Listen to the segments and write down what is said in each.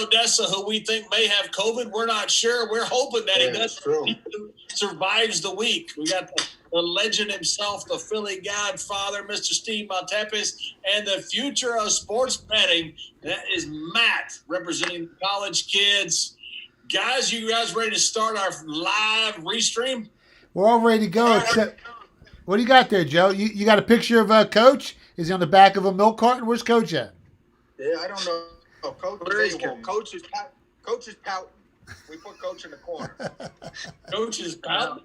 Odessa, who we think may have COVID. We're not sure. We're hoping that he does. He survives the week. We got the legend himself, the Philly Godfather, Mr. Steve Maltepes, and the future of sports betting. That is Matt, representing college kids. Guys, you guys ready to start our live restream? We're all ready to go. Except, what do you got there, Joe? You got a picture of Coach? Is he on the back of a milk carton? Where's Coach at? Yeah, I don't know. Coach, Where is Coach is pouting. We put Coach in the corner. Coach is pouting.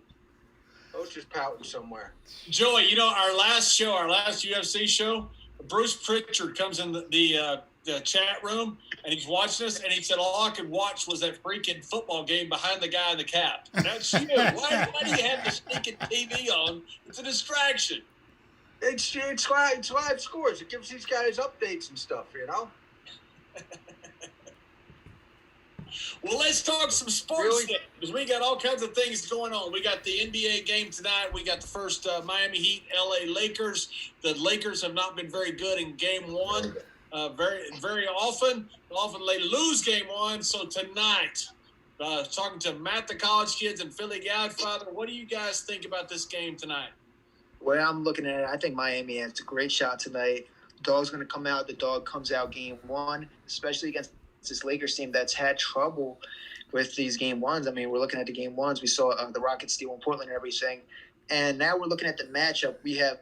Coach is pouting somewhere. Joey, our last UFC show, Bruce Pritchard comes in the chat room, and he's watching us, and he said all I could watch was that freaking football game behind the guy in the cap. That's you. Why do you have the sneaking TV on? It's a distraction. It's live scores. It gives these guys updates and stuff, Well, let's talk some sports because we got all kinds of things going on. We got the NBA game tonight. We got the first Miami Heat, LA Lakers. The Lakers have not been very good in game one. Very often they lose game one. So tonight, talking to Matt, the college kids, and Philly Godfather, what do you guys think about this game tonight? Way I'm looking at it, I think Miami has a great shot tonight. Dog's going to come out. The dog comes out game one, especially against this Lakers team that's had trouble with these game ones. I mean, we're looking at the game ones. We saw the Rockets steal in Portland and everything. And now we're looking at the matchup. We have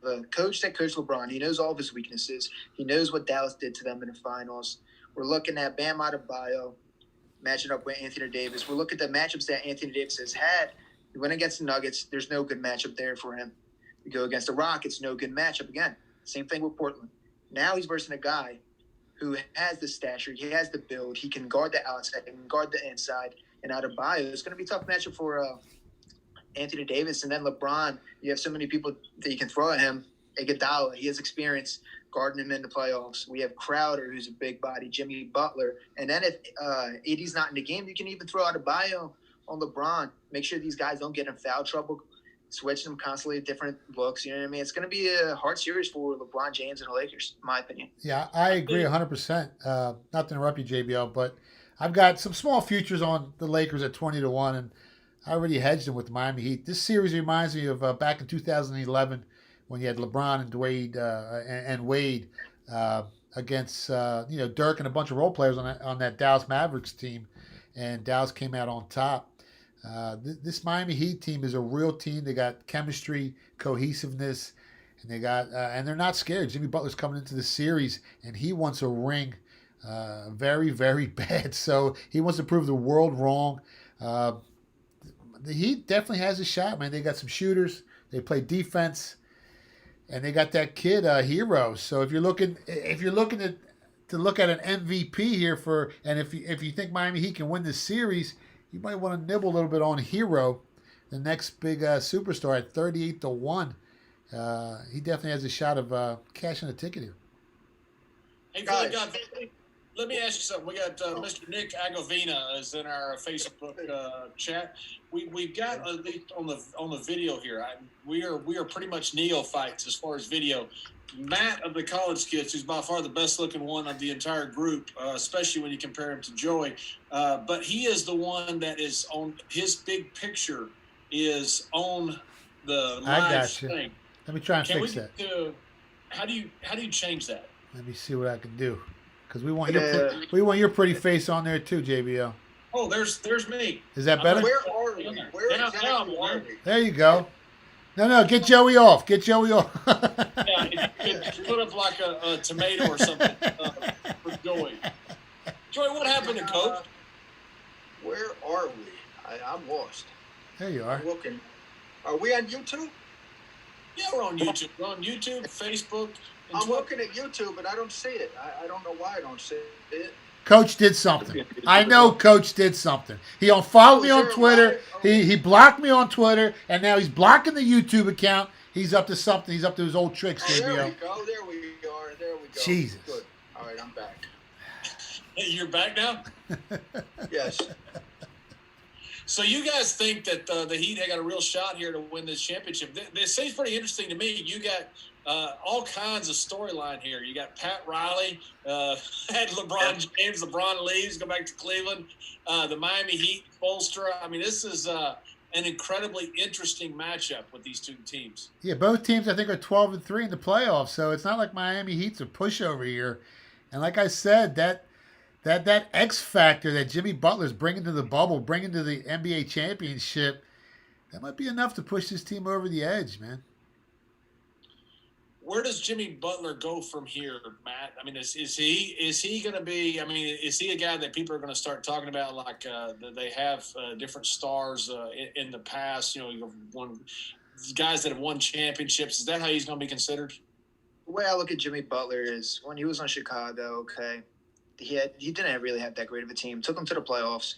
the coach that coached LeBron. He knows all of his weaknesses. He knows what Dallas did to them in the finals. We're looking at Bam Adebayo matching up with Anthony Davis. We're looking at the matchups that Anthony Davis has had. He went against the Nuggets. There's no good matchup there for him. We go against the Rockets, no good matchup. Again, same thing with Portland. Now he's versus a guy who has the stature, he has the build, he can guard the outside, he can guard the inside. And Adebayo, it's going to be a tough matchup for Anthony Davis. And then LeBron, you have so many people that you can throw at him. Iguodala, he has experience guarding him in the playoffs. We have Crowder, who's a big body, Jimmy Butler. And then if AD's not in the game, you can even throw Adebayo on LeBron. Make sure these guys don't get in foul trouble. Switch them constantly at different looks. You know what I mean? It's going to be a hard series for LeBron James and the Lakers, in my opinion. Yeah, I agree 100%. Not to interrupt you, JBL, but I've got some small futures on the Lakers at 20-1, and I already hedged them with the Miami Heat. This series reminds me of back in 2011 when you had LeBron and Wade against Dirk and a bunch of role players on that Dallas Mavericks team, and Dallas came out on top. This Miami Heat team is a real team. They got chemistry, cohesiveness, and and they're not scared. Jimmy Butler's coming into the series, and he wants a ring, very, very bad. So he wants to prove the world wrong. The Heat definitely has a shot, man. They got some shooters. They play defense, and they got that kid Hero. So if you're looking to look at an MVP here and if you think Miami Heat can win this series, you might want to nibble a little bit on Hero, the next big superstar at 38-1. He definitely has a shot of cashing a ticket here. Hey, Philly Godfather, let me ask you something. We got Mr. Nick Agovina is in our Facebook chat. We've got at least on the video here. We are pretty much neophytes as far as video. Matt of the college kids, who's by far the best looking one of the entire group, especially when you compare him to Joey. But he is the one that is on his big picture is on the live thing. Let me try and fix that. How do you change that? Let me see what I can do, because we want your pretty face on there too, JBL. Oh, there's me. Is that better? Where are we? Where exactly are we? There you go. No, get Joey off. Get Joey off. Yeah, you could put up like a tomato or something for Joey. Joey, what happened to Coach? Where are we? I'm lost. There you are. I'm looking. Are we on YouTube? Yeah, we're on YouTube. We're on YouTube, Facebook. I'm looking at YouTube, and I don't see it. I don't know why I don't see it. Coach did something. I know Coach did something. He unfollowed me on Twitter. He blocked me on Twitter, and now he's blocking the YouTube account. He's up to something. He's up to his old tricks, JBL. There we go. There we go. Jesus. Good. All right, I'm back. You're back now? Yes. So you guys think that the Heat got a real shot here to win this championship? This seems pretty interesting to me. You got All kinds of storyline here. You got Pat Riley, had LeBron James. LeBron leaves, go back to Cleveland. The Miami Heat, Bolster. I mean, this is an incredibly interesting matchup with these two teams. Yeah, both teams I think are 12-3 in the playoffs, so it's not like Miami Heat's a pushover here. And like I said, that X factor that Jimmy Butler's bringing to the bubble, bringing to the NBA championship, that might be enough to push this team over the edge, man. Where does Jimmy Butler go from here, Matt? I mean, is he going to be? I mean, is he a guy that people are going to start talking about like they have different stars in the past? You know, guys that have won championships. Is that how he's going to be considered? The way I look at Jimmy Butler is when he was on Chicago. Okay, he didn't really have that great of a team. Took him to the playoffs.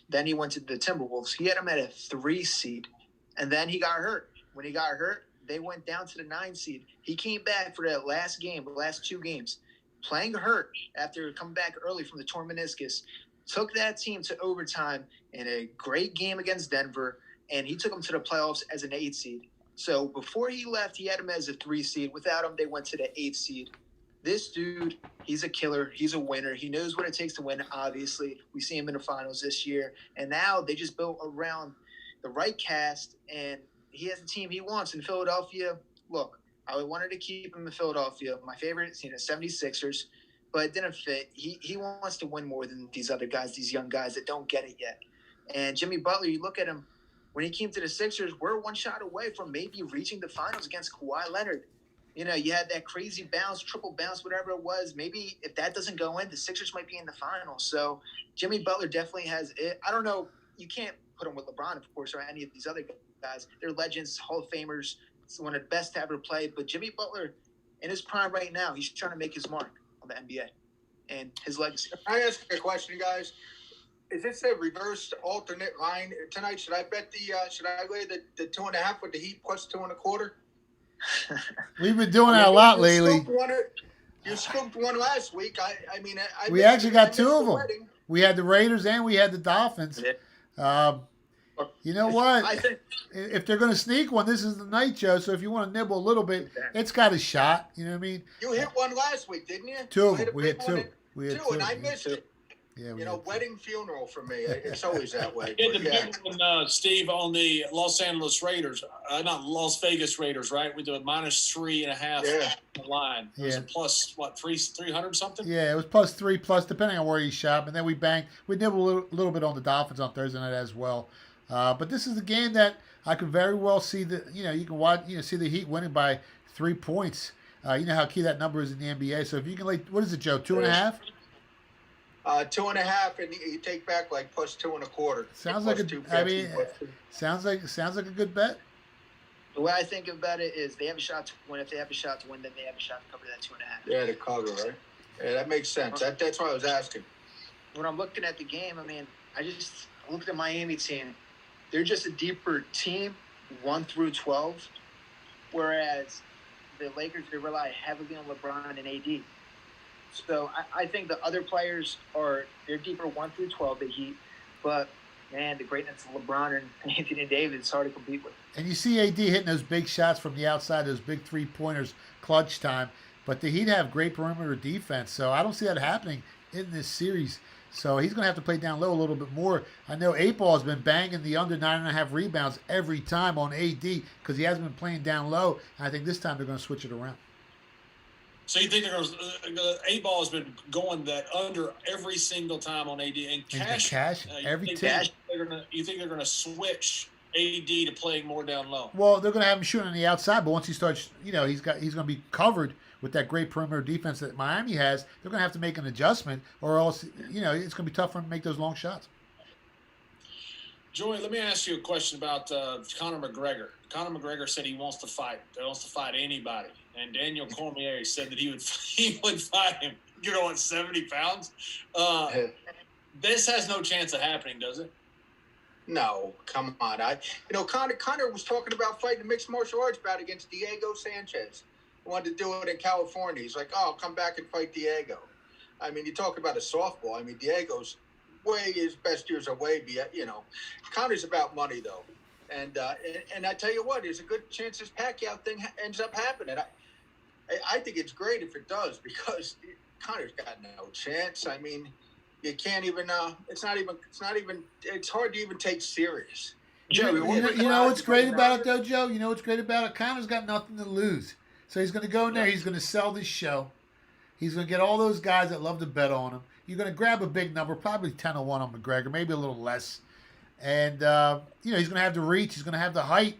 Then he went to the Timberwolves. He had him at a 3 seed, and then he got hurt. When he got hurt, they went down to the 9 seed. He came back for that last game, the last 2 games, playing hurt after coming back early from the torn meniscus. Took that team to overtime in a great game against Denver, and he took them to the playoffs as an 8 seed. So before he left, he had him as a 3 seed. Without him, they went to the 8 seed. This dude, he's a killer. He's a winner. He knows what it takes to win, obviously. We see him in the finals this year. And now they just built around the right cast, and he has the team he wants in Philadelphia. Look, I wanted to keep him in Philadelphia. My favorite is the 76ers, but it didn't fit. He wants to win more than these other guys, these young guys that don't get it yet. And Jimmy Butler, you look at him, when he came to the Sixers, we're 1 shot away from maybe reaching the finals against Kawhi Leonard. You know, you had that crazy bounce, triple bounce, whatever it was. Maybe if that doesn't go in, the Sixers might be in the finals. So Jimmy Butler definitely has it. I don't know. You can't put him with LeBron, of course, or any of these other guys. They're legends, Hall of Famers. It's one of the best to ever play. But Jimmy Butler, in his prime right now, he's trying to make his mark on the NBA and his legacy. I ask a question, guys. Is this a reverse alternate line tonight? Should I bet should I lay the 2.5 with the Heat plus 2.25? We've been doing that a lot lately. You scooped one last week. I mean, we actually got 2 of them. We had the Raiders and we had the Dolphins. You know what? I think if they're going to sneak one, this is the night, Joe. So if you want to nibble a little bit, it's got a shot. You know what I mean? you hit one last week, didn't you? 2 of them. hit a We had big 2. one We had 2, and I missed it. Yeah, You know, wedding funeral for me. It's always that way. Hit the But yeah. big one, Steve, on the Los Angeles Raiders, not Las Vegas Raiders, right? We do a -3.5 Yeah. line. It was Yeah. a plus, what, 300 something? Yeah, it was +3 plus, depending on where you shop. And then we nibbled a little bit on the Dolphins on Thursday night as well. But this is a game that I could very well see you can watch, see the Heat winning by 3 points. You know how key that number is in the NBA. So if you can, what is it, Joe? 2.5? 2.5, and you take back like plus 2.25. Sounds like sounds like a good bet. The way I think about it is they have a shot to win. If they have a shot to win, then they have a shot to cover that 2.5. Yeah, the cover, right? Yeah, that makes sense. That's why I was asking. When I'm looking at the game, I mean, I look at the Miami team. They're just a deeper team, 1 through 12, whereas the Lakers, they rely heavily on LeBron and AD. So I think the other players they're deeper 1 through 12, the Heat, but man, the greatness of LeBron and Anthony Davis is hard to compete with. And you see AD hitting those big shots from the outside, those big 3-pointers, clutch time. But the Heat have great perimeter defense, so I don't see that happening in this series. So he's going to have to play down low a little bit more. I know 8-Ball has been banging the under 9.5 rebounds every time on AD because he hasn't been playing down low. And I think this time they're going to switch it around. So you think they're going to 8-Ball has been going that under every single time on AD and cash every you time. You think they're going to switch AD to playing more down low? Well, they're going to have him shooting on the outside, but once he starts, he's going to be covered with that great perimeter defense that Miami has. They're going to have to make an adjustment, or else, it's going to be tough for him to make those long shots. Joey, let me ask you a question about Conor McGregor. Conor McGregor said he wants to fight. He wants to fight anybody. And Daniel Cormier said that he would fight him. 70 pounds? This has no chance of happening, does it? No, come on. Conor was talking about fighting a mixed martial arts bout against Diego Sanchez. He wanted to do it in California. He's like, I'll come back and fight Diego. I mean, you talk about a softball. I mean, Diego's his best years are way beyond, Conor's about money, though. And I tell you what, there's a good chance this Pacquiao thing ends up happening. I think it's great if it does because Conor's got no chance. I mean, you can't even. It's not even. It's hard to even take serious. Joe, You know what's great about it, though, Joe? You know what's great about it? Conor's got nothing to lose. So he's going to go in there. He's going to sell this show. He's going to get all those guys that love to bet on him. You're going to grab a big number, probably 10-1 on McGregor, maybe a little less. And, he's going to have the reach. He's going to have the height.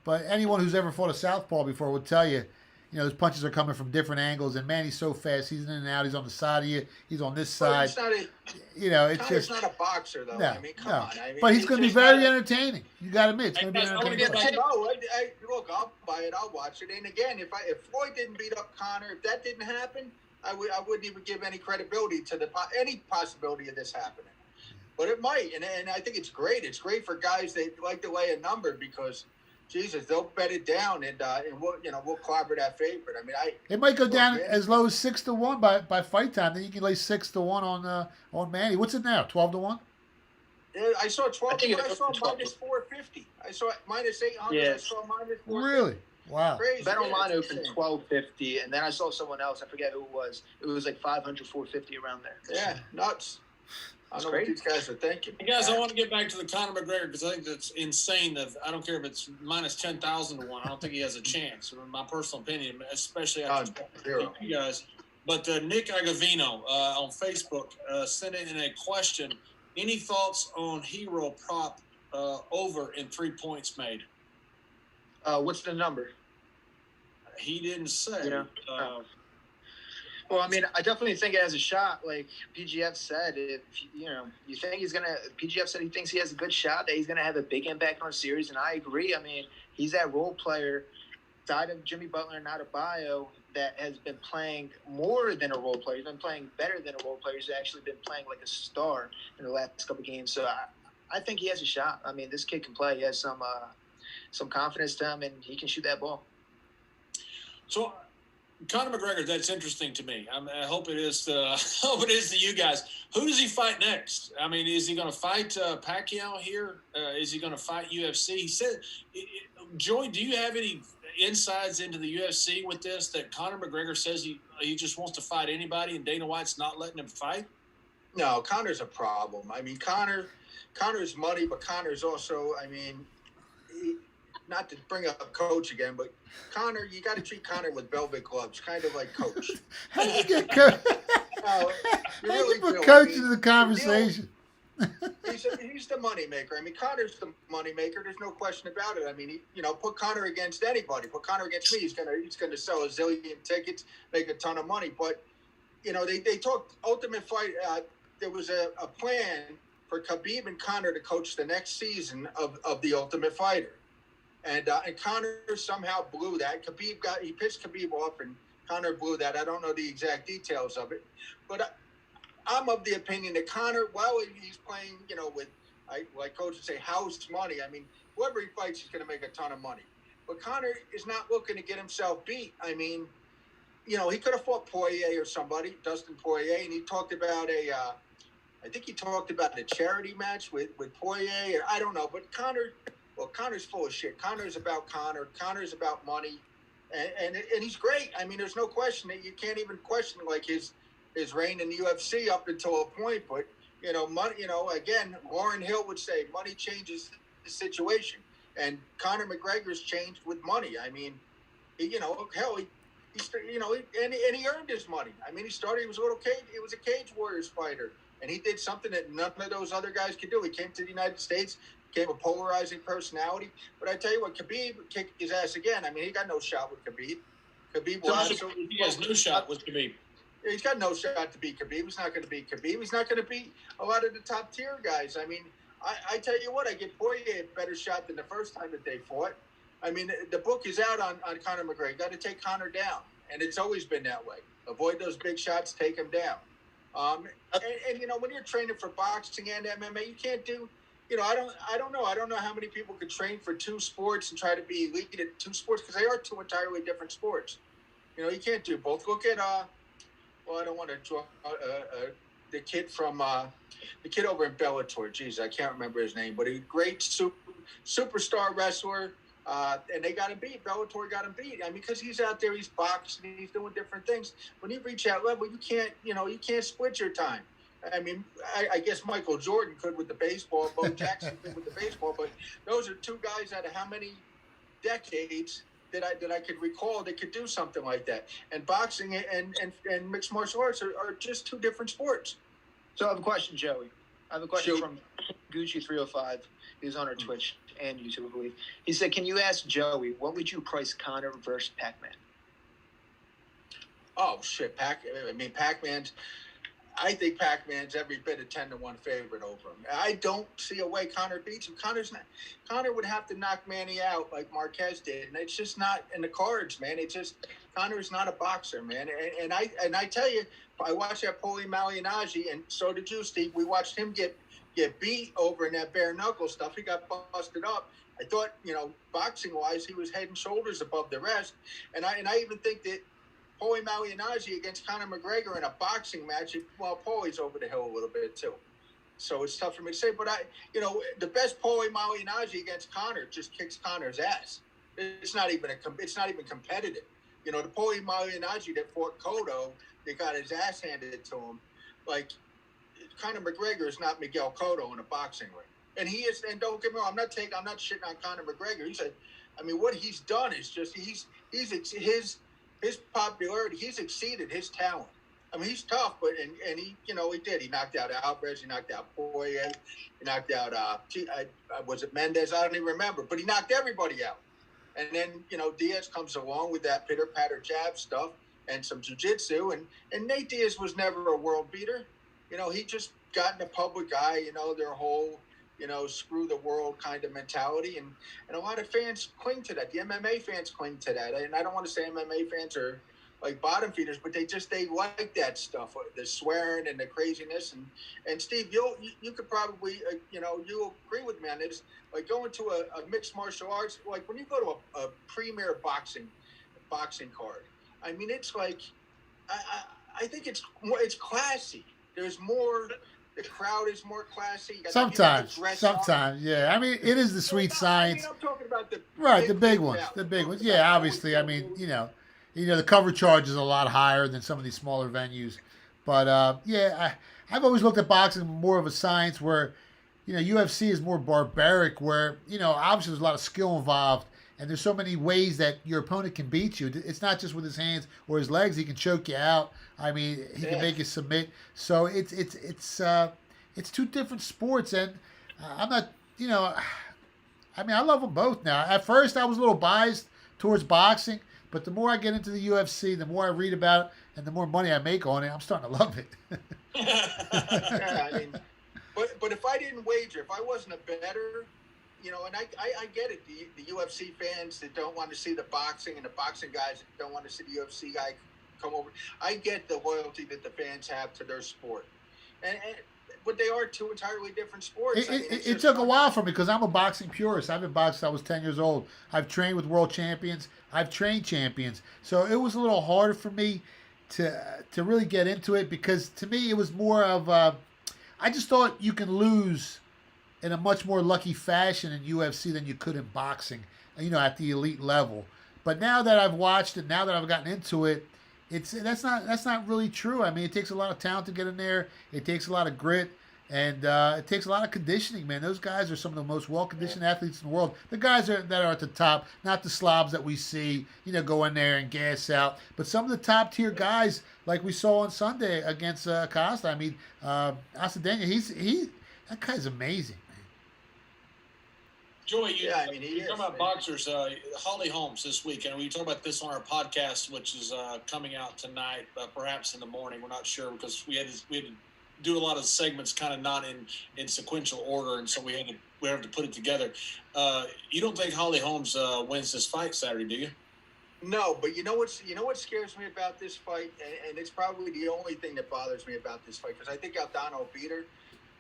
But anyone who's ever fought a southpaw before would tell you, those punches are coming from different angles. And, man, he's so fast. He's in and out. He's on the side of you. He's on this side. It's not a boxer, though. No, I mean, come on. I mean, but he's going to be very entertaining. You got to admit, it's going to be entertaining. Look, I'll buy it. I'll watch it. And, again, if Floyd didn't beat up Conor, if that didn't happen, I wouldn't even give any credibility to any possibility of this happening. But it might, and I think it's great. It's great for guys that like to lay a number because, Jesus, they'll bet it down and we'll clobber that favorite. I mean, it might go down as low as 6-1 by fight time. Then you can lay 6-1 on Manny. What's it now? 12-1. I saw 12. I saw minus 450. I saw minus 800. Yeah. I saw minus 450. Really? Wow. Crazy. Bet online opened 1250, and then I saw someone else. I forget who it was. It was like 500, 450 around there. Yeah, nuts. I don't know what these guys are thinking. Hey guys, I want to get back to the Conor McGregor because I think that's insane. That I don't care if it's minus 10,000 to 1. I don't think he has a chance. In my personal opinion, especially after you guys. But Nick Agavino on Facebook sent in a question. Any thoughts on Hero prop over in 3 points made? What's the number? He didn't say. Well, I mean, I definitely think it has a shot. Like PGF said, if you think he's gonna. PGF said he thinks he has a good shot that he's gonna have a big impact on the series, and I agree. I mean, he's that role player, side of Jimmy Butler and Adebayo, that has been playing more than a role player. He's been playing better than a role player. He's actually been playing like a star in the last couple of games. So I think he has a shot. I mean, this kid can play. He has some confidence to him, and he can shoot that ball. So, Conor McGregor, that's interesting to me. I hope it is. Hope it is to you guys. Who does he fight next? I mean, is he going to fight Pacquiao here? Is he going to fight UFC? He said, Joey, do you have any insights into the UFC with this? That Conor McGregor says he just wants to fight anybody, and Dana White's not letting him fight. No, Conor's a problem. I mean, Conor's money, but Conor's also, I mean, not to bring up Coach again, but Conor, you got to treat Conor with velvet gloves, kind of like Coach. How do you get Coach? No, you really put do. Coach into the conversation. He's the money maker. I mean, Conor's the money maker. There's no question about it. I mean, put Conor against anybody. Put Conor against me. He's gonna sell a zillion tickets, make a ton of money. But they talked Ultimate Fight. There was a plan for Khabib and Conor to coach the next season of the Ultimate Fighter. And Conor somehow blew that. He pissed Khabib off, and Conor blew that. I don't know the exact details of it, but I'm of the opinion that Conor, while he's playing, with, like Coach would say, house money. I mean, whoever he fights, he's going to make a ton of money. But Conor is not looking to get himself beat. I mean, he could have fought Poirier or somebody, Dustin Poirier, and he talked about I think he talked about a charity match with Poirier. I don't know, but Conor's full of shit. Conor's about Conor. Conor's about money, and he's great. I mean, there's no question that you can't even question like his reign in the UFC up until a point. But money. Again, Lauren Hill would say money changes the situation, and Conor McGregor's changed with money. I mean, he earned his money. I mean, he was a Cage Warriors fighter, and he did something that none of those other guys could do. He came to the United States. Became a polarizing personality. But I tell you what, Khabib kicked his ass again. I mean, he got no shot with Khabib. He has no shot with Khabib. He's got no shot to beat Khabib. He's not going to beat Khabib. He's not going to beat a lot of the top tier guys. I mean, I tell you what, I give Poirier a better shot than the first time that they fought. I mean, the book is out on Conor McGregor. You got to take Conor down, and it's always been that way. Avoid those big shots, take him down. And when you're training for boxing and MMA, you can't do. I don't know. I don't know how many people could train for two sports and try to be elite at two sports because they are two entirely different sports. You can't do both. Look at I don't want to draw the kid from the kid over in Bellator. Geez, I can't remember his name, but a great superstar wrestler. And they got him beat. Bellator got him beat. I mean, because he's out there, he's boxing, he's doing different things. When you reach that level, you can't split your time. I mean, I guess Michael Jordan could with the baseball, Bo Jackson could with the baseball, but those are two guys out of how many decades that I could recall that could do something like that. And boxing and mixed martial arts are just two different sports. So I have a question, Joey. I have a question Shoot. from Gucci305. He's on our Twitch and YouTube, I believe. He said, can you ask Joey, what would you price Conor versus Pac-Man? Oh, shit. Pac-Man's... I think Pac-Man's every bit of 10-1 favorite over him. I don't see a way Conor beats him. Conor would have to knock Manny out like Marquez did, and it's just not in the cards, man. Conor's not a boxer, man. And I tell you, I watched that Paulie Malignaggi, and so did you, Steve. We watched him get beat over in that bare knuckle stuff. He got busted up. I thought, boxing wise, he was head and shoulders above the rest. And I even think that Paulie Malignaggi against Conor McGregor in a boxing match, Paulie's over the hill a little bit too. So it's tough for me to say. But the best Paulie Malignaggi against Conor just kicks Conor's ass. It's not even competitive. The Paulie Malignaggi that fought Cotto, that got his ass handed to him, like Conor McGregor is not Miguel Cotto in a boxing ring. And he is, and don't get me wrong, I'm not shitting on Conor McGregor. What he's done is just his popularity, he's exceeded his talent. I mean, he's tough, but and he did. He knocked out Alvarez, he knocked out Poirier, he knocked out was it Mendez? I don't even remember, but he knocked everybody out. And then Diaz comes along with that pitter patter jab stuff and some jiu-jitsu, and Nate Diaz was never a world beater. He just got in the public eye. Their whole screw the world kind of mentality, and a lot of fans cling to that. The MMA fans cling to that, and I don't want to say MMA fans are like bottom feeders, but they like that stuff, the swearing and the craziness. And Steve, you could probably you'll agree with me on this. Like going to a mixed martial arts, like when you go to a premier boxing card, I mean, it's like I think it's classy. There's more. The crowd is more classy. Sometimes, yeah. I mean, it is the sweet science. I'm talking about the big ones. The big ones. Yeah, obviously. I mean, the cover charge is a lot higher than some of these smaller venues. But, I've always looked at boxing more of a science where, UFC is more barbaric where, obviously there's a lot of skill involved. And there's so many ways that your opponent can beat you. It's not just with his hands or his legs. He can choke you out. I mean, he can make you submit. So it's two different sports. And I'm not, I mean, I love them both now. At first, I was a little biased towards boxing. But the more I get into the UFC, the more I read about it, and the more money I make on it, I'm starting to love it. Yeah, I mean, but if I didn't wager, if I wasn't a bettor, and I get it, the UFC fans that don't want to see the boxing and the boxing guys that don't want to see the UFC guy come over. I get the loyalty that the fans have to their sport. But they are two entirely different sports. It took a while for me because I'm a boxing purist. I've been boxing since I was 10 years old. I've trained with world champions. I've trained champions. So it was a little harder for me to really get into it because to me it was more of I just thought you can lose in a much more lucky fashion in UFC than you could in boxing, at the elite level. But now that I've watched it, now that I've gotten into it, that's not really true. I mean, it takes a lot of talent to get in there. It takes a lot of grit, and it takes a lot of conditioning, man. Those guys are some of the most well-conditioned athletes in the world. The guys that are at the top, not the slobs that we see, go in there and gas out. But some of the top-tier guys, like we saw on Sunday against Costa. I mean, Adesanya, that guy's amazing. Joey, you're talking about boxers. Holly Holmes this week, and we talk about this on our podcast, which is coming out tonight, perhaps in the morning. We're not sure because we had to do a lot of segments kind of not in sequential order, and so we have to put it together. You don't think Holly Holmes wins this fight Saturday, do you? No, but you know what scares me about this fight, and it's probably the only thing that bothers me about this fight because I think Aldana beat her.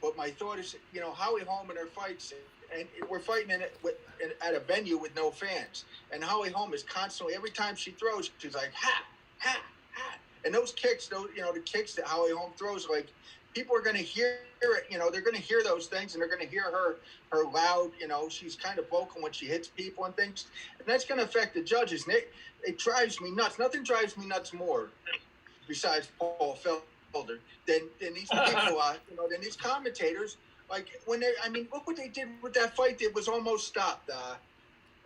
But my thought is, Holly Holm in her fights. And we're fighting at a venue with no fans. And Holly Holm is constantly, every time she throws, she's like, ha, ha, ha. And those kicks, the kicks that Holly Holm throws, like, people are going to hear it. You know, they're going to hear those things, and they're going to hear her loud. You know, she's kind of vocal when she hits people and things, and that's going to affect the judges. And it drives me nuts. Nothing drives me nuts more, besides Paul Felder, than these people. Than these commentators. Like when look what they did with that fight that was almost stopped.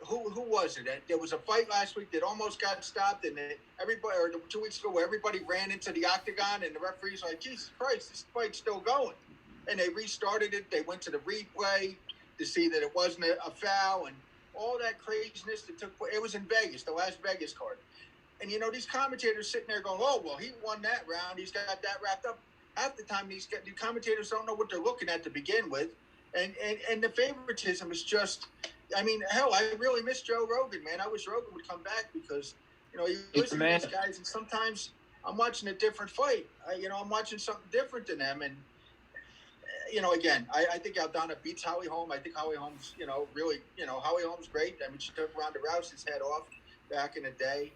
Who was it? There was a fight last week that almost got stopped, and everybody, or 2 weeks ago, where everybody ran into the octagon, and the referee's like, "Jesus Christ, this fight's still going," and they restarted it. They went to the replay to see that it wasn't a foul, and all that craziness that took place. It was in Vegas, the last Vegas card, and these commentators sitting there going, "Oh, well, he won that round. He's got that wrapped up." Half the time, the commentators don't know what they're looking at to begin with, and the favoritism is just. I mean, hell, I really miss Joe Rogan, man. I wish Rogan would come back because, you listen to these guys, and sometimes I'm watching a different fight. I'm watching something different than them. And, again, I think Aldana beats Holly Holm. I think Holly Holm's, really, Holly Holm's great. I mean, she took Ronda Rousey's head off back in the day.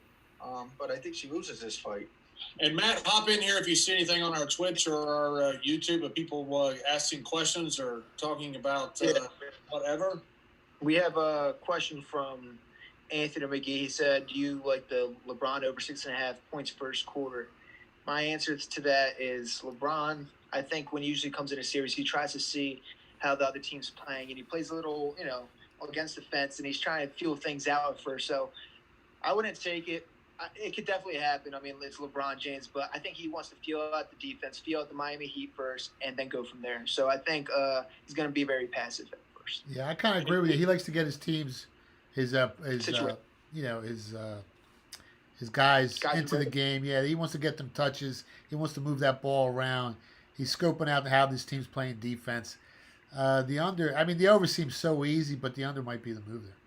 But I think she loses this fight. And Matt, hop in here if you see anything on our Twitch or our YouTube of people asking questions or talking about whatever. We have a question from Anthony McGee. He said, do you like the LeBron over 6.5 points first quarter? My answer to that is LeBron, I think when he usually comes in a series, he tries to see how the other team's playing, and he plays a little, against the fence, and he's trying to feel things out at first. So I wouldn't take it. It could definitely happen. I mean, it's LeBron James, but I think he wants to feel out the defense, feel out the Miami Heat first, and then go from there. So I think he's going to be very passive. Yeah, I kind of agree with you. He likes to get his teams, his guys into the game. Yeah, he wants to get them touches. He wants to move that ball around. He's scoping out how this team's playing defense. The over seems so easy, but the under might be the move there.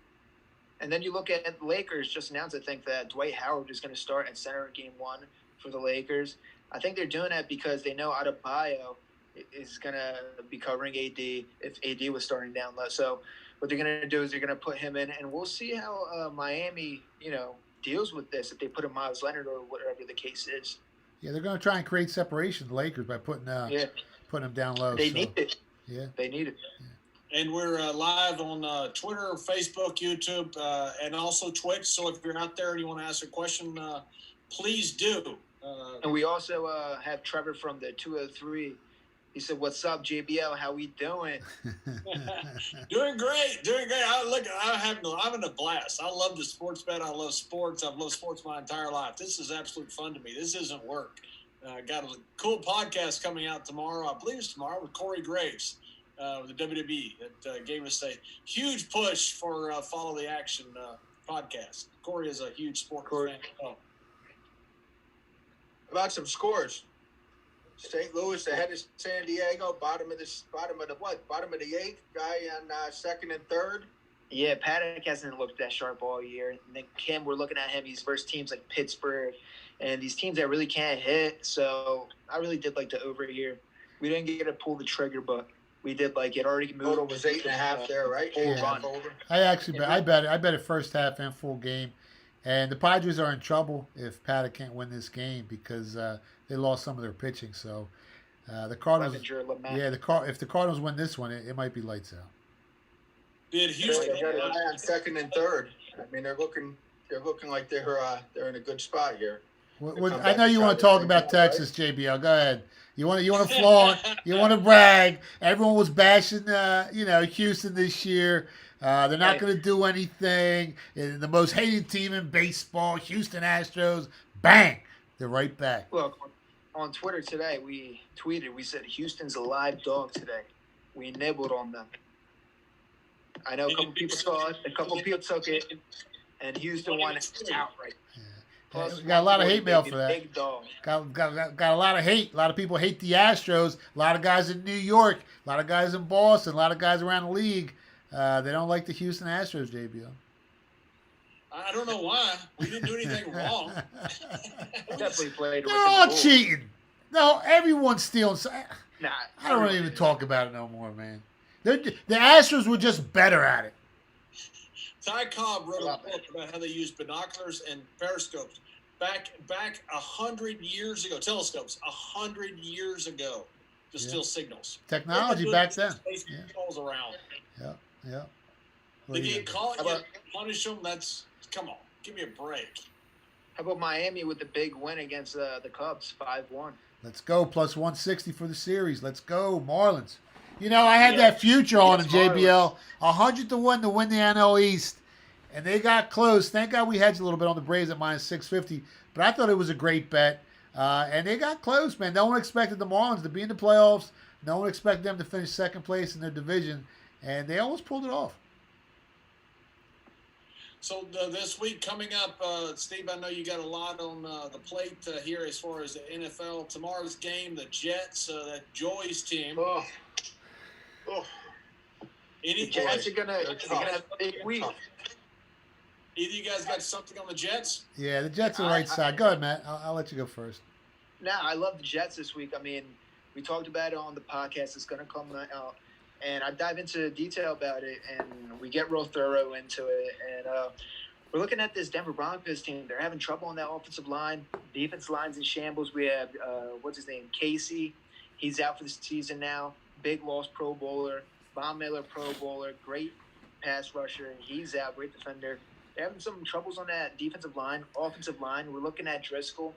And then you look at the Lakers just announced, I think, that Dwight Howard is going to start at center in Game 1 for the Lakers. I think they're doing that because they know Adebayo is going to be covering AD if AD was starting down low. So what they're going to do is they're going to put him in, and we'll see how Miami, deals with this if they put in Miles Leonard or whatever the case is. Yeah, they're going to try and create separation, the Lakers, by putting him down low. They need it. Yeah. They need it. Yeah. And we're live on Twitter, Facebook, YouTube, and also Twitch. So if you're out there and you want to ask a question, please do. And we also have Trevor from the 203. He said, "What's up, JBL? How we doing?" Doing great. I'm having a blast. I love the sports bet. I love sports. I've loved sports my entire life. This is absolute fun to me. This isn't work. Got a cool podcast coming out tomorrow. I believe it's tomorrow with Corey Graves, with the WWE, that gave us a huge push for Follow the Action podcast. Corey is a huge sports fan. Oh. About some scores. St. Louis ahead of San Diego, bottom of the eighth, guy on second and third. Yeah, Paddock hasn't looked that sharp all year. And then Kim, we're looking at him. He's versus teams like Pittsburgh and these teams that really can't hit. So I really did like the over here. We didn't get to pull the trigger, but we did like it. Already moved. Total was 8.5 there, right? Yeah. I bet it first half and full game. And the Padres are in trouble if Paddock can't win this game because they lost some of their pitching. So the Cardinals, if the Cardinals win this one, it might be lights out. Did Houston on second and third? I mean, they're looking like they're in a good spot here. I know you want to talk about Texas, right? JBL. Go ahead. You want to flaunt. You want to brag. Everyone was bashing, Houston this year. They're not going to do anything. The most hated team in baseball, Houston Astros. Bang! They're right back. Look, on Twitter today, we tweeted. We said Houston's a live dog today. We nibbled on them. I know a couple people saw it. A couple people took it, and Houston won it outright. Plus, got a lot of hate mail for that. Big dog. Got a lot of hate. A lot of people hate the Astros. A lot of guys in New York. A lot of guys in Boston. A lot of guys around the league. They don't like the Houston Astros, JBL. I don't know why. We didn't do anything wrong. Definitely played. They're all cheating. No, everyone's stealing. Nah, I don't even talk about it no more, man. The Astros were just better at it. Ty Cobb wrote a book about how they used binoculars and periscopes back 100 years ago. Telescopes 100 years ago to steal signals. Technology back then. Yeah. Calls around. Yeah. They get caught. Punish them. Come on. Give me a break. How about Miami with the big win against the Cubs, 5-1? Let's go. Plus 160 for the series. Let's go, Marlins. You know, I had that future on in JBL. 100 to 1 to win the NL East. And they got close. Thank God we hedged a little bit on the Braves at minus 650. But I thought it was a great bet. And they got close, man. No one expected the Marlins to be in the playoffs. No one expected them to finish second place in their division. And they almost pulled it off. So this week coming up, Steve, I know you got a lot on the plate here as far as the NFL. Tomorrow's game, the Jets, that Joy's team. The Jets are gonna have a big week. Either you guys got something on the Jets? Yeah, the Jets are right side. Go ahead, Matt. I'll let you go first. No, I love the Jets this week. I mean, we talked about it on the podcast. It's going to come out. And I dive into detail about it, and we get real thorough into it. And we're looking at this Denver Broncos team. They're having trouble on that offensive line. Defense line's in shambles. We have, what's his name, Casey. He's out for the season now. Big loss Pro Bowler. Von Miller Pro Bowler. Great pass rusher. He's out. Great defender. They're having some troubles on that defensive line. Offensive line, we're looking at Driscoll.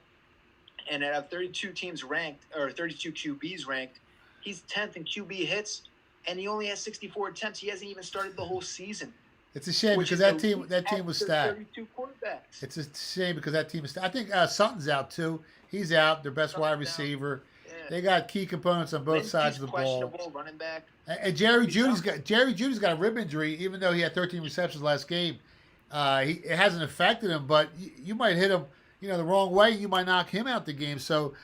And out of 32 teams ranked, or 32 QBs ranked, he's 10th in QB hits. And he only has 64 attempts. He hasn't even started the whole season. It's a shame because that team was stacked. 32 quarterbacks. It's a shame because that team is stacked. I think Sutton's out too. He's out. Their best wide receiver. Yeah. They got key components on both sides of the ball. Questionable running back. And Jerry Judy's got a rib injury, even though he had 13 receptions last game. It hasn't affected him, but you might hit him, the wrong way. You might knock him out the game. So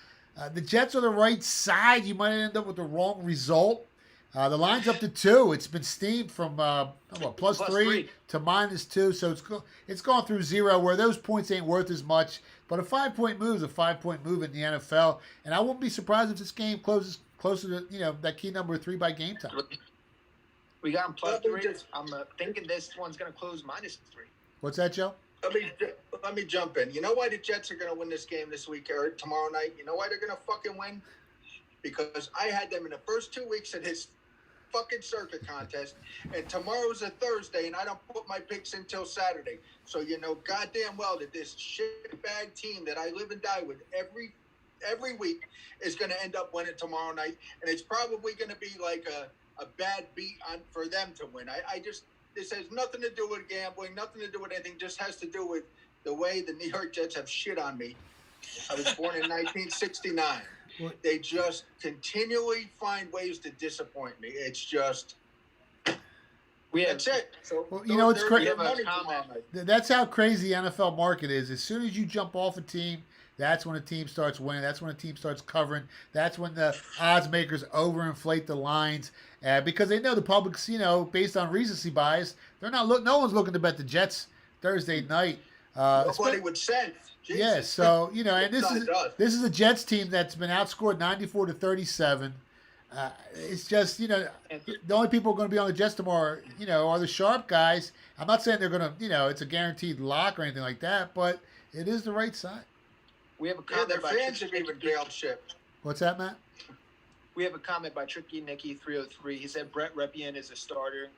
the Jets are the right side. You might end up with the wrong result. The line's up to 2. It's been steamed from plus 3 to -2. So it's gone through 0, where those points ain't worth as much. But a 5-point move is a 5-point move in the NFL. And I wouldn't be surprised if this game closes closer to that key number 3 by game time. We got him plus 3. I'm thinking this one's going to close -3. What's that, Joe? Let me jump in. You know why the Jets are going to win this game this week or tomorrow night? You know why they're going to fucking win? Because I had them in the first 2 weeks of this fucking circuit contest, and tomorrow's a Thursday, and I don't put my picks until Saturday. So you know goddamn well that this shitbag team that I live and die with every week is going to end up winning tomorrow night, and it's probably going to be like a bad beat for them to win. This has nothing to do with gambling, nothing to do with anything. Just has to do with the way the New York Jets have shit on me. I was born in 1969. They just continually find ways to disappoint me. It's just that's it. So it's crazy. That's how crazy the NFL market is. As soon as you jump off a team, that's when a team starts winning. That's when a team starts covering. That's when the odds makers overinflate the lines because they know the public's, based on recency bias, they're not. No one's looking to bet the Jets Thursday night. Nobody would send. Jesus. Yeah, so and this is a Jets team that's been outscored 94-37. It's just the only people going to be on the Jets tomorrow, are the sharp guys. I'm not saying they're going to, it's a guaranteed lock or anything like that, but it is the right side. We have a comment their fans have even bailed ship. What's that, Matt? We have a comment by Tricky Nicky 303. He said Brett Ripien is a starter.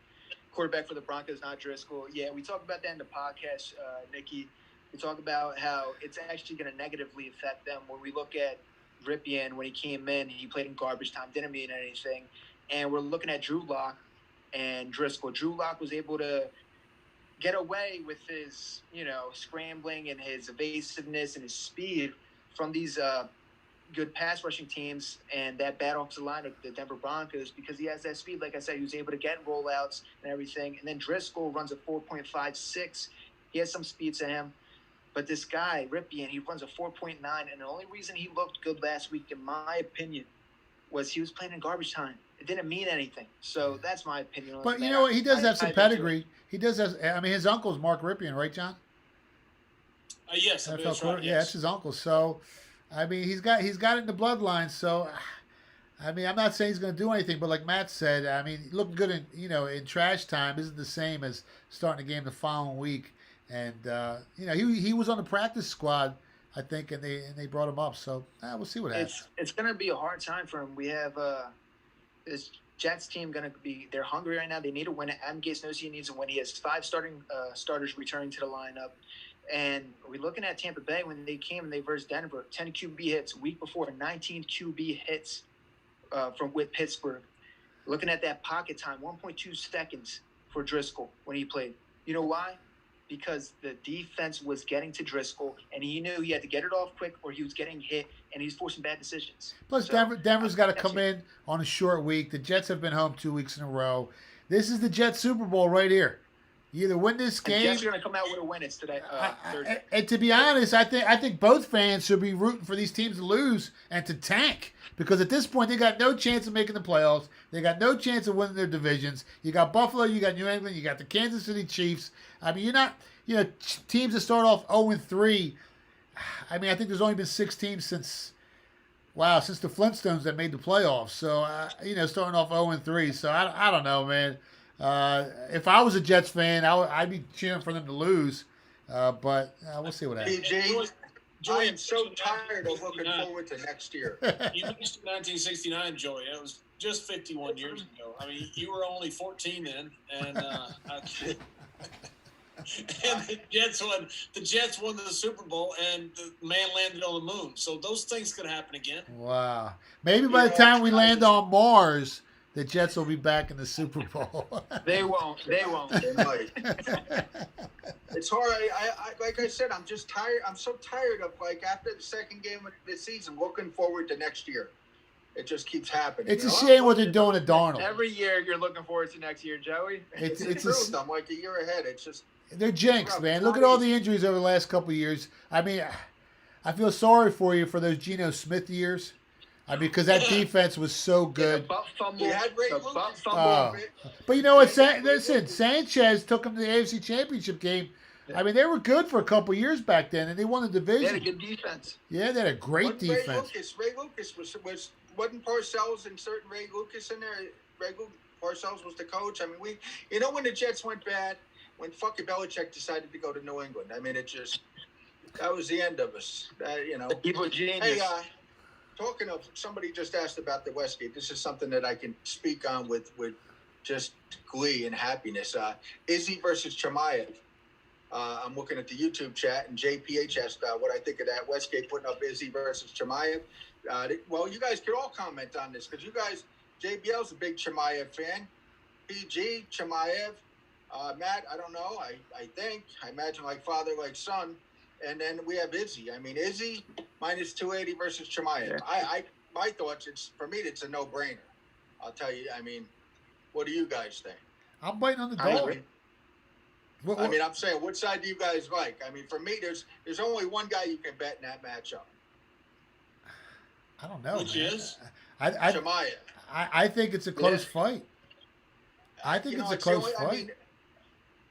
Quarterback for the Broncos, not Driscoll. Yeah, we talked about that in the podcast, Nicky. We talk about how it's actually going to negatively affect them. When we look at Ripien, when he came in, he played in garbage time, didn't mean anything. And we're looking at Drew Lock and Driscoll. Drew Lock was able to get away with his, scrambling and his evasiveness and his speed from these good pass rushing teams and that bad offensive line of the Denver Broncos because he has that speed. Like I said, he was able to get rollouts and everything. And then Driscoll runs a 4.56. He has some speed to him. But this guy, Ripien, he runs a 4.9, and the only reason he looked good last week, in my opinion, was he was playing in garbage time. It didn't mean anything. So that's my opinion on But you know what? He does have some pedigree. He does have – his uncle's Mark Ripien, right, John? Yes. That's right, yeah, that's his uncle. So, he's got it in the bloodline. So, I'm not saying he's going to do anything, but like Matt said, looking good in trash time isn't the same as starting a game the following week. And he was on the practice squad I think, and they brought him up. So we'll see what happens. It's going to be a hard time for him. We have this Jets team going to be. They're hungry right now. They need to win it. Adam Gase knows he needs to win. He has 5 starters returning to the lineup. And we're looking at Tampa Bay when they came and they versed Denver. 10 QB hits week before, 19 QB hits with Pittsburgh. Looking at that pocket time, 1.2 seconds for Driscoll when he played. You know why? Because the defense was getting to Driscoll, and he knew he had to get it off quick or he was getting hit, and he was forcing bad decisions. Plus, so, Denver's got to come in on a short week. The Jets have been home 2 weeks in a row. This is the Jets Super Bowl right here. You either win this game. The Jets are going to come out with a win. It's today. Thursday. And to be honest, I think both fans should be rooting for these teams to lose and to tank, because at this point they got no chance of making the playoffs. They got no chance of winning their divisions. You got Buffalo, you got New England, you got the Kansas City Chiefs. I mean, teams that start off 0-3. I mean, I think there's only been 6 teams since the Flintstones that made the playoffs. So starting off 0-3. So I don't know, man. If I was a Jets fan, I'd be cheering for them to lose. But we'll see what happens. PG, I am so tired of looking forward to next year. You mentioned 1969, Joey. It was just 51 years ago. I mean, you were only 14 then, and and the Jets won the Super Bowl, and the man landed on the moon. So those things could happen again. Wow. Maybe by the time we land on Mars, the Jets will be back in the Super Bowl. They won't. They might. It's hard. I like I said, I'm just tired. I'm so tired of, after the second game of the season, looking forward to next year. It just keeps happening. It's a shame what they're doing to Darnold. Every year you're looking forward to next year, Joey. It's the truth. I'm like a year ahead. It's just they're jinxed, man. Look at all the injuries over the last couple of years. I mean, I feel sorry for you for those Geno Smith years. I mean, because that defense was so good. We had Ray Lucas. But you know what? Listen, Sanchez took them to the AFC Championship game. I mean, they were good for a couple of years back then, and they won the division. They had a good defense. Yeah, they had a great defense. Ray Lucas wasn't Parcells inserting Ray Lucas in there. Parcells was the coach. I mean, when the Jets went bad, when fucking Belichick decided to go to New England. I mean, that was the end of us. Evil genius. Hey, talking of, somebody just asked about the Westgate. This is something that I can speak on with just glee and happiness. Izzy versus Chimaev. I'm looking at the YouTube chat, and JPH asked what I think of that Westgate putting up Izzy versus Chimaev. Well, you guys could all comment on this, because you guys, JBL's a big Chimaev fan. PG, Chimaev. Matt, I don't know. I imagine like father, like son. And then we have Izzy. I mean, Izzy minus 280 versus Chimaev. Yeah. My thoughts, for me, it's a no-brainer. I'll tell you. I mean, what do you guys think? I'm biting on the dog. I mean, I'm saying, what side do you guys like? I mean, for me, there's only one guy you can bet in that matchup. I don't know. Which is? Chimaev. I think it's a close fight. I think it's a close fight. I mean,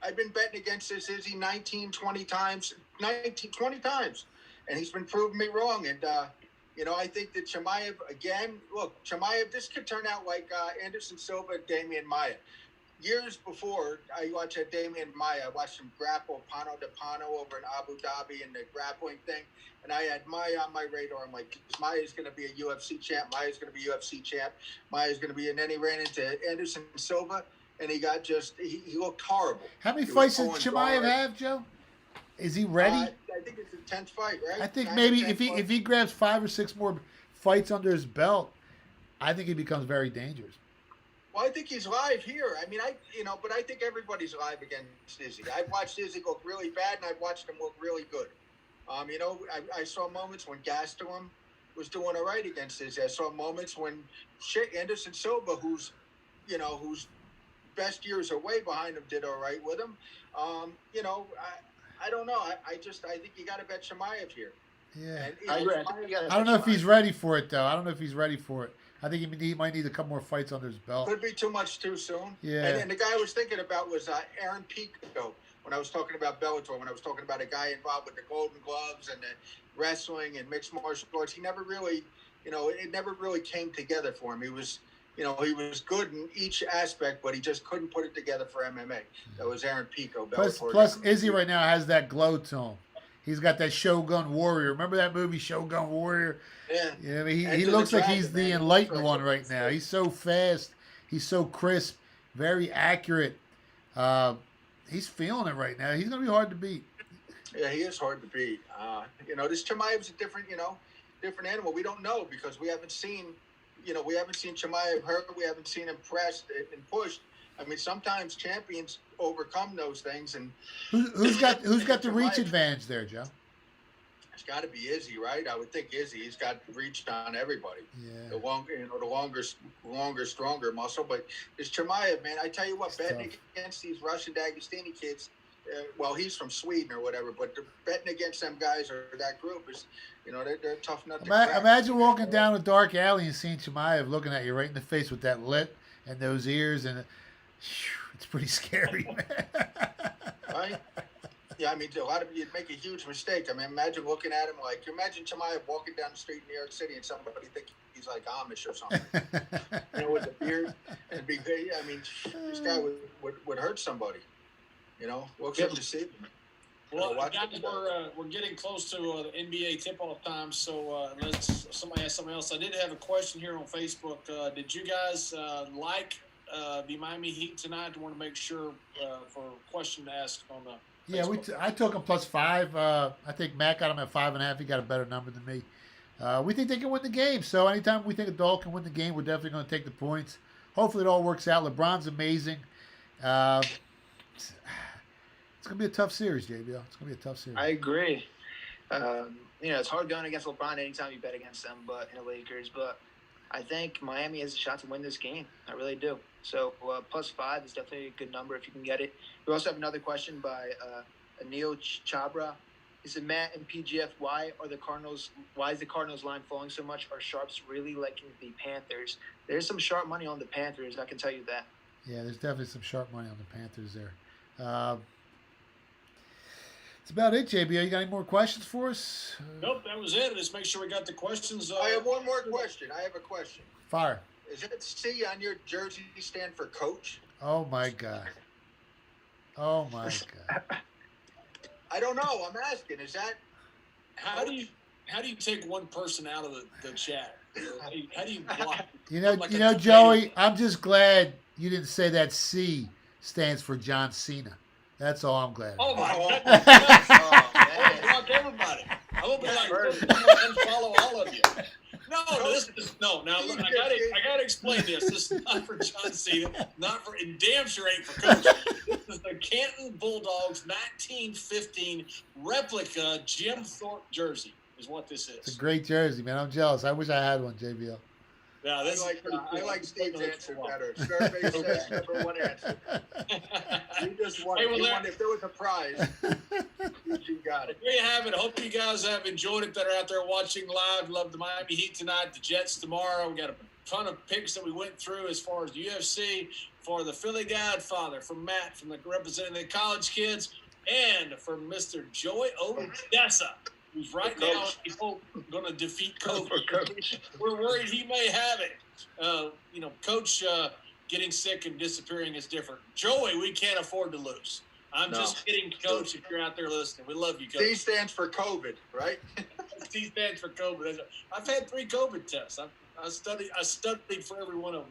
I've been betting against this Izzy 20 times. And he's been proving me wrong. And, I think that Chimaev, again, look, Chimaev, this could turn out like Anderson Silva and Damian Maya. Years before, I watched that Damian Maya. I watched him grapple Pano de Pano over in Abu Dhabi and the grappling thing. And I had Maya on my radar. I'm like, Maya's going to be a UFC champ. Maya's going to be UFC champ. Maya's going to be, and then he ran into Anderson Silva. And he got he looked horrible. How many fights does Chimaev have, Joe? Is he ready? I think it's the 10th fight, right? I think maybe if he grabs 5 or 6 more fights under his belt, I think he becomes very dangerous. Well, I think he's live here. I mean, but I think everybody's live against Izzy. I've watched Izzy look really bad, and I've watched him look really good. I saw moments when Gastelum was doing all right against Izzy. I saw moments when Anderson Silva, whose best years are way behind him, did all right with him. I don't know. I think you got to bet Chimaev here. Yeah. And, I don't know if he's ready for it, though. I don't know if he's ready for it. I think he might need a couple more fights under his belt. Could be too much too soon. Yeah. And the guy I was thinking about was Aaron Pico. When I was talking about Bellator, when I was talking about a guy involved with the Golden Gloves and the wrestling and mixed martial arts, he never really, it never really came together for him. He was, he was good in each aspect, but he just couldn't put it together for MMA. That was Aaron Pico. Plus Izzy right now has that glow to him. He's got that Shogun Warrior. Remember that movie, Shogun Warrior? Yeah. Yeah, I mean, he Enter the looks like Dragon, he's the man. enlightened He looks one like right now. He's so fast. He's so crisp, very accurate. He's feeling it right now. He's going to be hard to beat. Yeah, he is hard to beat. This Chimaev's a different animal. We don't know because we haven't seen Chimaev hurt. We haven't seen him pressed and pushed. I mean, sometimes champions overcome those things. And Who's got the reach Chimaev, advantage there, Joe? it's got to be Izzy, right? I would think Izzy. He's got reach on everybody. Yeah. The longer, stronger muscle. But it's Chimaev, man. I tell you what, betting against these Russian Dagestani kids. Well, he's from Sweden or whatever, but betting against them guys or that group is, they're tough nut to crack. Imagine walking down a dark alley and seeing Chimaev looking at you right in the face with that lip and those ears, and it's pretty scary, man. Right? Yeah, I mean, you'd make a huge mistake. I mean, imagine looking at him imagine Chimaev walking down the street in New York City and somebody think he's like Amish or something, with a beard and big. I mean, this guy would hurt somebody. We'll keep to see. Well, guys, we're getting close to the NBA tip-off time, so let's somebody ask something else. I did have a question here on Facebook. Did you guys like the Miami Heat tonight? I want to make sure for a question to ask on the. Yeah, I took him +5. I think Matt got him at 5.5. He got a better number than me. We think they can win the game. So anytime we think a dog can win the game, we're definitely going to take the points. Hopefully it all works out. LeBron's amazing. It's going to be a tough series, JBL. It's going to be a tough series. I agree. It's hard going against LeBron anytime you bet against them, but in the Lakers. But I think Miami has a shot to win this game. I really do. So +5 is definitely a good number if you can get it. We also have another question by Anil Chabra. He said, Matt and PGF, why is the Cardinals line falling so much? Are sharps really liking the Panthers? There's some sharp money on the Panthers, I can tell you that. Yeah, there's definitely some sharp money on the Panthers there. That's about it, JBL. You got any more questions for us? Nope, that was it. Let's make sure we got the questions. I have one more question. I have a question. Fire. Is it C on your jersey stand for coach? Oh, my God. Oh, my God. I don't know. I'm asking. Is that how do you take one person out of the chat? How do you block? Joey, I'm just glad you didn't say that C stands for John Cena. That's all I'm glad. Oh my God! I block everybody. I will be like, unfollow all of you. No. Now look, I gotta explain this. This is not for John Cena. Not for, and damn sure ain't for Coach. This is the Canton Bulldogs 1915 replica Jim Thorpe jersey. Is what this is. It's a great jersey, man. I'm jealous. I wish I had one, JBL. Yeah, I like Steve's answer better. Survey says number one answer. You just won. If there was a prize, you got it. There you have it. I hope you guys have enjoyed it that are out there watching live. Love the Miami Heat tonight, the Jets tomorrow. We got a ton of picks that we went through as far as the UFC, for the Philly Godfather, from Matt, from representing the college kids, and from Mr. Joey Odessa, who's right now going to defeat Coach. We're worried he may have it. Coach getting sick and disappearing is different. Joey, we can't afford to lose. I'm just kidding, Coach, if you're out there listening. We love you, Coach. C stands for COVID, right? C stands for COVID. I've had 3 COVID tests. I studied for every one of them.